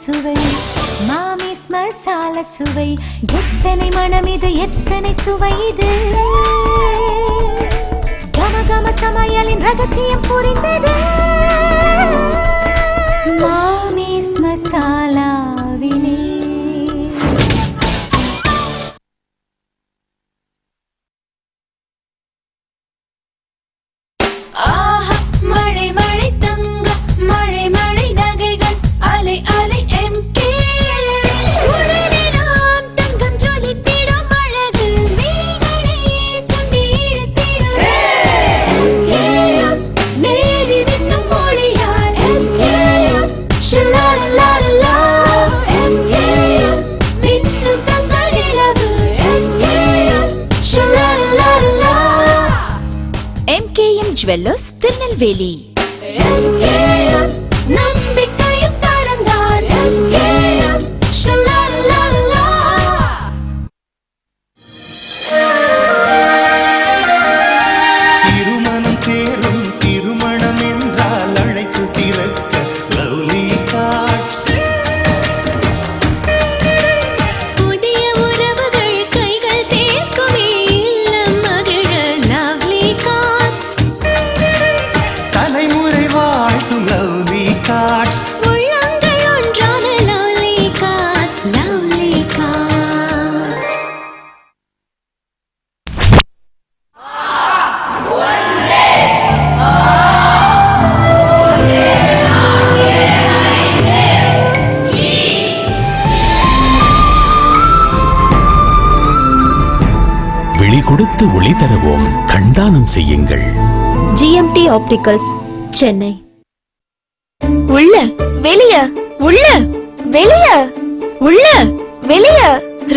சுவை மாமிஸ் மசாலா சுவை எத்தனை மனம் இது எத்தனை சுவை இது கமகம சமையலின் ரகசியம் புரிந்தது மாமிஸ் மசாலாவிலே ஜுவல்லர்ஸ் திருநெல்வேலி. திருமணம் சேரும் திருமணம் என்றால் அழைத்து சிறக்க லவ்லி கார்ட்ஸ். புதிய உறவுகள் கைகள் சேர்க்குமே இல்லம் மகிழ லவ்லி கார்ட்ஸ். தலைமுறை வாழ்த்தும் லவ்லி கார்ட்ஸ். உள்ளங்கள் ஒன்றான லவ்லி கார்ட்ஸ். Lovely cards. விழி கொடுத்து ஒளி தருவோம், கண்தானம் செய்யுங்கள். GMT opticals, Chennai. உள்ள வெளிய உள்ள வெளிய உள்ள வெளிய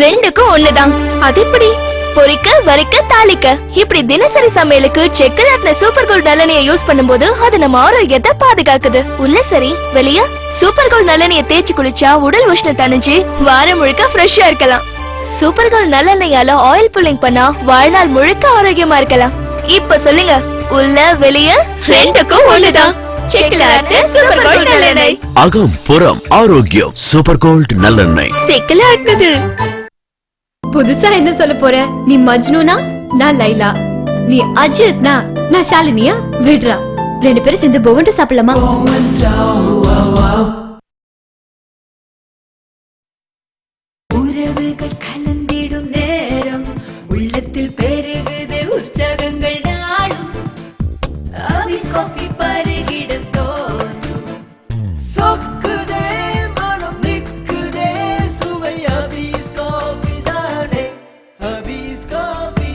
ரெண்டுக்கும் ஒண்ணுதான். அது எப்படி? பொரிக்க வரிக்க தாளிக்க இப்படி தினசரி சமையலுக்கு செக்கலாட்ன சூப்பர் கோல்ட் நல்லெண்ணெயை யூஸ் பண்ணும்போது அது நம்ம ஆரோக்கியத்தை பாதுகாக்குது. உள்ள சரி வெளிய சூப்பர் கோல்ட் நல்லெண்ணெயை தேய்ச்சி குளிச்சா உடல் உஷ்ணம் தணிஞ்சு வாரம் முழுக்க ஃப்ரெஷ்ஷா இருக்கலாம். சூப்பர் கோல்ட் நல்லெண்ணெயால ஆயில் புல்லிங் பண்ணா வாழ்நாள் முழுக்க ஆரோக்கியமா இருக்கலாம். இப்ப சொல்லுங்க, உள்ள வெளிய ரெண்டுக்கும் ஒண்ணுதான். செக்கலாட்ன சூப்பர் கோல்ட் நல்லெண்ணெய். அகம் புறம் ஆரோக்கியம் சூப்பர் கோல்ட் நல்லெண்ணெய். செக்கலாட்னது. புதுசா என்ன சொல்ல போற? நீ மஜ்னுனா நான் லைலா, நீ அஜித்னா நான் ஷாலினியா? விட்ரா, ரெண்டு பேரும் சேர்ந்து போவண்டு சாப்பிடலாமா? உறவுகள் கலந்திடும் நேரம் உள்ளத்தில் பெருகுது உற்சாகங்கள் நாடும் ஆபீஸ் காஃபி பருகிட தோன்றும் சொக்குதே மனம் நிக்குதே சுவை அபீஸ் காஃபி தானே Hafiz coffee.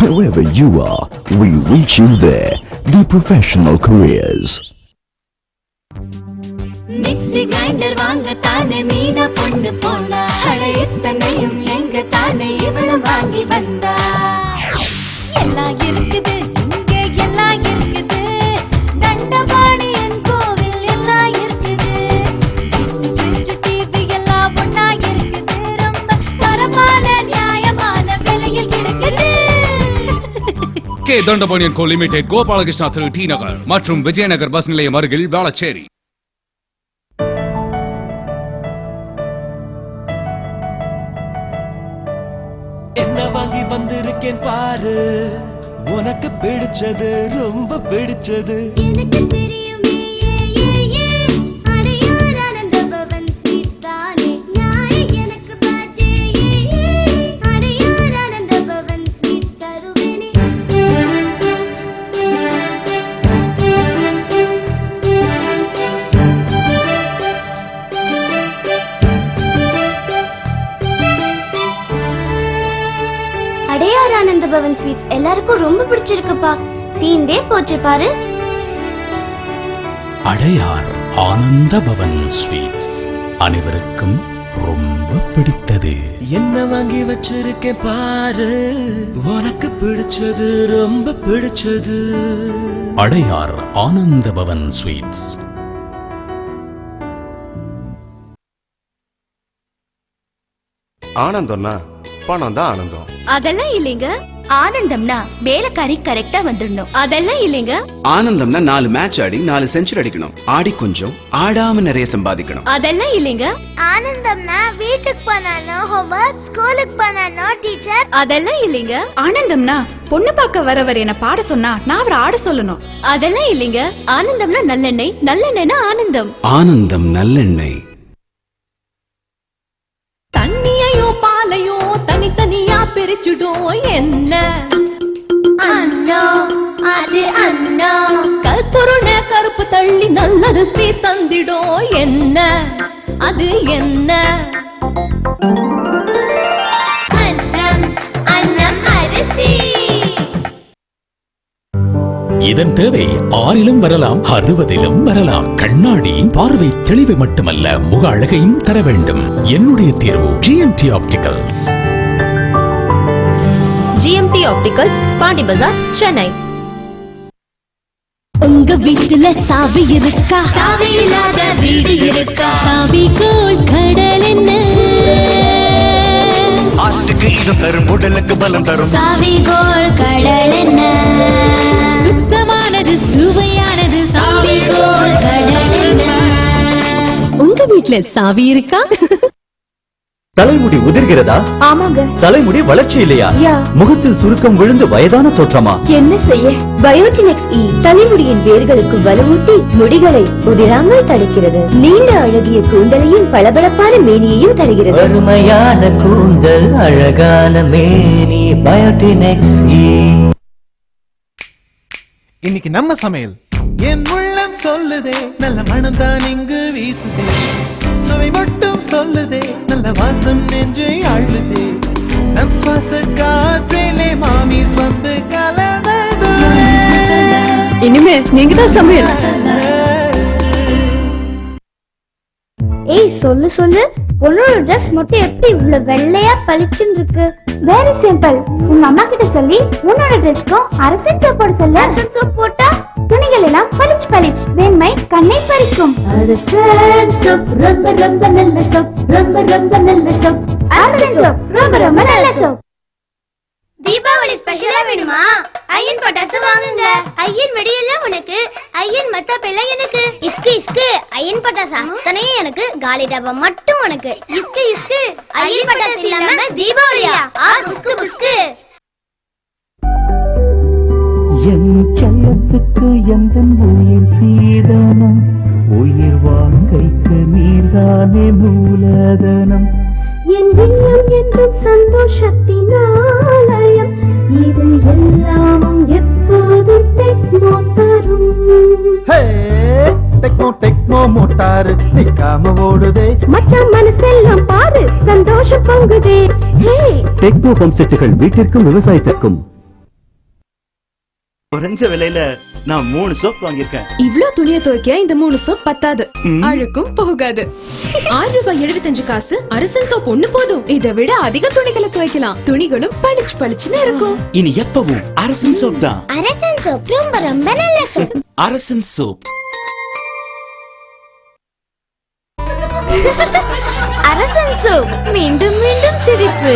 Wherever you are, we reach you there. The professional careers. Mixie grinder வாங்க தானே மீனா பொண்ணு போனா அட இத்தனையும் எங்க தானே இவளும் வாங்கி வந்தா. எல்லாம் இருக்குது இங்கே எல்லாம் இருக்குது தண்டபாணியன் கோவில் எல்லாம் இருக்குது ஃப்ரிட்ஜ் டிவி எல்லாம் ஒண்ணா இருக்குது ரொம்ப தரமான நியாயமான விலையில் கிடைக்குது. கே தண்டபாணியன் கோ லிமிடெட், கோபாலகிருஷ்ணா திரு டி நகர் மற்றும் விஜயநகர் பஸ் நிலையம் அருகில் வேளச்சேரி. என்ன வாங்கி வந்திருக்கேன் பாரு, உனக்கு பிடிச்சது ரொம்ப பிடிச்சது. எனக்கு தெரியுமே அடையார் ஆனந்த பவன் ஸ்வீட்ஸ் தானே நாளை எனக்கு birthday Adyar Ananda Pawan sweets தருவேனே. Adyar Ananda Pawan sweets எல்லாருக்கும் ரொம்ப பிடிச்சிருக்குப்பா. தீந்தே போச்சு பாரு. அடையார் ஆனந்த பவன் ஸ்வீட்ஸ் அனைவருக்கும் ரொம்ப பிடித்தது. என்ன வாங்கி வச்சிருக்கேன் பாரு, உனக்கு பிடிச்சது ரொம்ப பிடிச்சது. அடையார் ஆனந்த பவன் ஸ்வீட்ஸ். ஆனந்தம்னா பணம் தான் ஆனந்தம். அதெல்லாம் இல்லைங்க. ஆனந்தம்னா வேலைக்காரி கரெக்டா வந்துடணும். அதெல்லாம் இல்லைங்க. ஆனந்தம்னா 4 மேட்ச் ஆடி 4 செஞ்சுரி அடிக்கணும். ஆடி கொஞ்சம் ஆடாம நிறைய சம்பாதிக்கணும். அதெல்லாம் இல்லைங்க. ஆனந்தம்னா வீட்டுக்கு பண்ணனும் ஹோம்வொர்க், ஸ்கூலுக்கு பண்ணனும் டீச்சர். அதெல்லாம் இல்லைங்க. ஆனந்தம்னா பொண்ணு பார்க்க வரவர் என்ன பாட சொன்னா நான் அவரை ஆட சொல்லணும். அதெல்லாம் இல்லைங்க. ஆனந்தம்னா நல்லெண்ணெய், நல்லெண்ணெய்னா ஆனந்தம். ஆனந்தம் நல்லெண்ணெய். தண்ணியையோ பாலையோ தனித்தனியா பிரிச்சுடும் என்ன அண்ணா அது அண்ணா. கல்புருண கருப்பு தள்ளி நல்லரிசி தந்திடும் என்ன அது என்ன அன்னம் அன்னம் அரிசி. இதன் தேவை 6லும் வரலாம் 60லும் வரலாம். கண்ணாடி பார்வை தெளிவு மட்டுமல்ல முக அழகையும் தர வேண்டும். என்னுடைய தேர்வு GMT opticals. GMT opticals, Pondy Bazaar, Chennai. உங்க வீட்டுல சாவி இருக்கா? சாவி இல்லாத வீடு இருக்கா? சாவி கோள் கடல் என்ன? ஆட்டுக்கு இது தரும், உடலுக்கு பலம் தரும். சாவி கோள் கடல் என்ன? சுத்தமானது சுவையானது சாவி கோள் கடல் என்ன? உங்க வீட்டுல சாவி இருக்கா? தலைமுடி உதிர்கிறதா? ஆமாங்க. தலைமுடி வளர்ச்சி இல்லையா? முகத்தில் சுருக்கம் விழுந்து வயதான தோற்றமா? என்ன செய்ய? பயோட்டினெக்ஸ் இ தலைமுடியின் வேர்களுக்கு வலுவூட்டி முடிகளை உதிராமல் தடுக்கிறது. நீண்ட அழகிய கூந்தலையும் பளபளப்பான மேனியையும் தருகிறது. அருமையான கூந்தல், அழகான மேனி, பயோட்டினெக்ஸ். இன்னைக்கு நம்ம சமையல் என் உள்ளம் சொல்லுதே, நல்ல மனம் தான் இங்கு வீசுதே. சுவை மட்டும் சொல்லுதே, நல்ல வாசம் நெஞ்சை ஆளுதே. நம் சுவாச காற்றிலே மாமிஸ் வந்து கலந்தது. இனிமே நீங்க தான் சமையல். ஏய் சொல்லு சொல்லு, உன்னோட ட்ரெஸ் மட்டும் எப்படி இவ்வளவு வெள்ளையா பளிச்சுன்னு இருக்கு? Very simple. உங்க அம்மா கிட்ட சொல்லி உன்னோட ட்ரெஸ்க்கும் அரசன் சோப் போட சொல்லு. அரசன் சோப் போட்டா துணிகள் எல்லாம் பளிச்சு பளிச்சு, வெண்மை கண்ணை பறிக்கும். அரசன் சோப் ரொம்ப ரொம்ப நல்ல சோப், ரொம்ப ரொம்ப நல்ல சோப். அரசன் சோப் ரொம்ப ரொம்ப நல்ல சோப். தீபாவளி ஸ்பெஷலா வேணுமா? ஐயன் பட்டாசு வாங்குங்க. ஐயன் வெடியெல்லாம் உனக்கு, ஐயன் மத்தாப்பெல்லாம் எனக்கு. இஸ்கு இஸ்கு ஐயன் பட்டாசு அத்தனை எனக்கு, காலி டப்பா மட்டும் உனக்கு. இஸ்கு இஸ்கு ஐயன் பட்டாசு இல்லாம தீபாவளியா? ஆ புஸ்கு புஸ்கு. என் செல்லத்துக்கு எந்த உயிர் சீதனம், உயிர் வாழ்க்கைக்கு நீர்தானே மூலதனம். என் உள்ளம் என்றும் சந்தோஷத்தின் ஆலயம், இது எல்லாமும் எப்போதும் டெக்னோ தரும். டெக்னோ டெக்னோ மோட்டாரு நிக்காம ஓடுதே. மச்சான் மனசெல்லாம் பாரு, சந்தோஷம் பொங்குதே. ஹே டெக்னோ பம்ப் செட்டுகள் வீட்டிற்கும் விவசாயத்திற்கும். குறைஞ்ச விலையில நான் 3 சோப் வாங்கியிருக்கேன். இவ்ளோ துணியை துவைக்க இந்த 3 சோப் பத்தாது, அழுக்கும் போகாது. ₹6.75 அரசன் சோப் ஒண்ணு போதும். இதை விட அதிக துணிகளை துவைக்கலாம், துணிகளும் பளிச்சு பளிச்சுன்னு இருக்கும். இனி எப்பவும் அரசன் சோப் தான். அரசன் சோப் ரொம்ப ரொம்ப நல்ல சோப். அரசன் சோப். அரசன் சோப் மீண்டும் மீண்டும் சிரிப்பு.